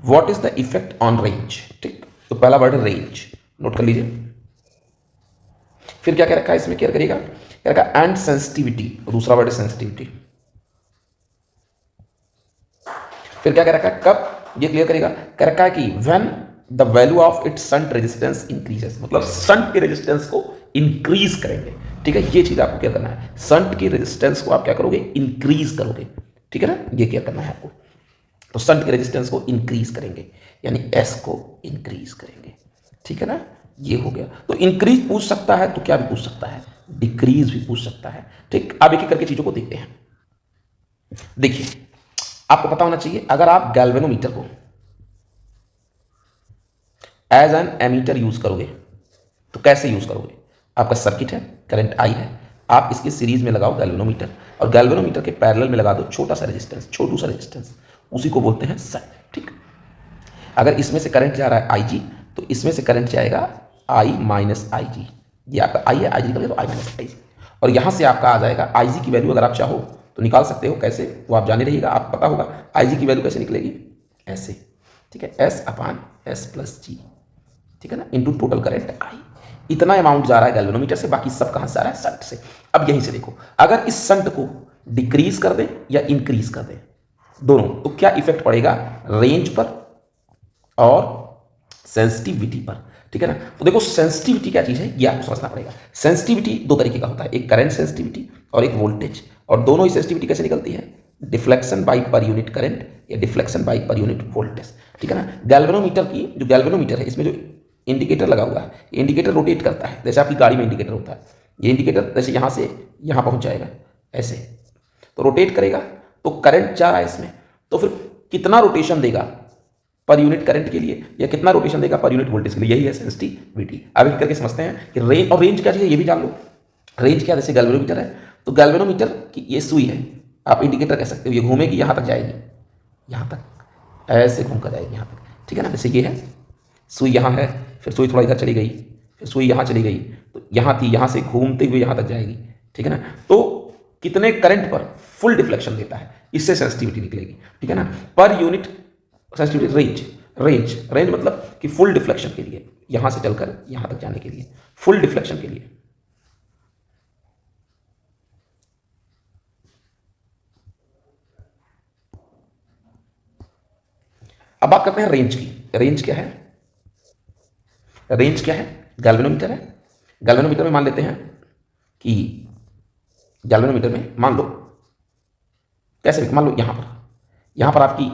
What is the effect on range. ठीक, तो पहला वर्ड है रेंज, नोट कर लीजिए। फिर क्या कह रखा है इसमें, केयर करिएगा, कह रखा है एंड सेंसिटिविटी, दूसरा वर्ड है सेंसिटिविटी। फिर क्या कह रखा है, कब, ये क्लियर करेगा, कह रखा है कि when the value of its shunt resistance increases, मतलब शंट के रेजिस्टेंस को इंक्रीज करेंगे। ठीक है, ये चीज आपको क्या करना है, शंट की रेजिस्टेंस को आप क्या करोगे, इंक्रीज करोगे। ठीक है ना, ये क्या करना है आपको, तो शंट के रेजिस्टेंस को इंक्रीज करेंगे, यानी एस को इंक्रीज करेंगे। ठीक है ना, ये हो गया। तो इंक्रीज पूछ सकता है, तो क्या भी पूछ सकता है, डिक्रीज भी पूछ सकता है। ठीक, अब एक एक करके चीजों को देखते हैं। देखिए, आपको पता होना चाहिए, अगर आप गैल्वेनोमीटर को एज एन एमीटर यूज करोगे तो कैसे यूज करोगे, आपका सर्किट है, करंट आई है, आप इसके सीरीज में लगाओ गैल्वेनोमीटर, और गैल्वेनोमीटर के पैरेलल में लगा दो छोटा सा रेजिस्टेंस, छोटू सा रेजिस्टेंस, उसी को बोलते हैं शंट। ठीक, अगर इसमें से करंट जा रहा है आई जी, तो इसमें से करंट जाएगा आई माइनस आई जी, ये आपका आई है, आई जी निकल गया तो आई माइनस आई जी, और यहां से आपका आ जाएगा आई जी की वैल्यू, अगर आप चाहो तो निकाल सकते हो, कैसे वो आप जाने रहिएगा, आपको पता होगा आई जी की वैल्यू कैसे निकलेगी, ऐसे। ठीक है, एस अपान एस प्लस जी, ठीक है ना, इनटू टोटल करंट आई। इतना अमाउंट जा रहा है गैल्वेनोमीटर से, बाकी सब कहां से आ रहा है, शंट से। अब यहीं से देखो, अगर इस शंट को डिक्रीज कर दें या इंक्रीज कर दें दोनों, तो क्या इफेक्ट पड़ेगा रेंज पर और सेंसिटिविटी पर। ठीक है ना, तो देखो सेंसिटिविटी क्या चीज है, ये आपको समझना पड़ेगा। सेंसिटिविटी दो तरीके का होता है, एक करंट सेंसिटिविटी और एक वोल्टेज, और दोनों ही सेंसिटिविटी कैसे निकलती है, deflection by per unit current या deflection by per unit voltage. ठीक है ना, गैल्वेनोमीटर की जो गैल्वेनोमीटर है, इसमें जो इंडिकेटर लगा हुआ है, इंडिकेटर रोटेट करता है, जैसे आपकी गाड़ी में इंडिकेटर होता है, ये इंडिकेटर जैसे यहां से यहां पहुंच जाएगा ऐसे, तो रोटेट करेगा, तो करंट जा रहा है इसमें, तो फिर कितना रोटेशन देगा पर यूनिट करंट के लिए, या कितना रोटेशन देगा पर यूनिट वोल्टेज के लिए, यही है सेंसिटिविटी। अब एक करके समझते हैं कि रेंज, और रेंज क्या चीज़ है ये भी जान लो। रेंज क्या, जैसे गैल्वेनोमीटर है, तो गैल्वेनोमीटर की ये सुई है, आप इंडिकेटर कह सकते हो, ये घूमेगी यहाँ तक जाएगी, यहाँ तक ऐसे घूम कर जाएगी यहाँ तक। ठीक है ना, जैसे ये है सुई, यहाँ है, फिर सुई थोड़ा इधर चली गई, फिर सुई यहाँ चली गई, तो यहाँ थी, यहाँ से घूमते हुए यहाँ तक जाएगी। ठीक है ना, तो कितने करंट पर फुल डिफ्लेक्शन देता है, इससे सेंसिटिविटी निकलेगी। ठीक है ना, per unit sensitivity, range, range मतलब कि फुल डिफ्लेक्शन के लिए, यहां से चलकर यहां तक जाने के लिए, फुल डिफ्लेक्शन के लिए। अब बात करते हैं रेंज की। रेंज क्या है, रेंज क्या है, गैल्वेनोमीटर है, गैल्वेनोमीटर में मान लेते हैं कि गैल्वेनोमीटर में मान लो कैसे, मान लो यहां पर आपकी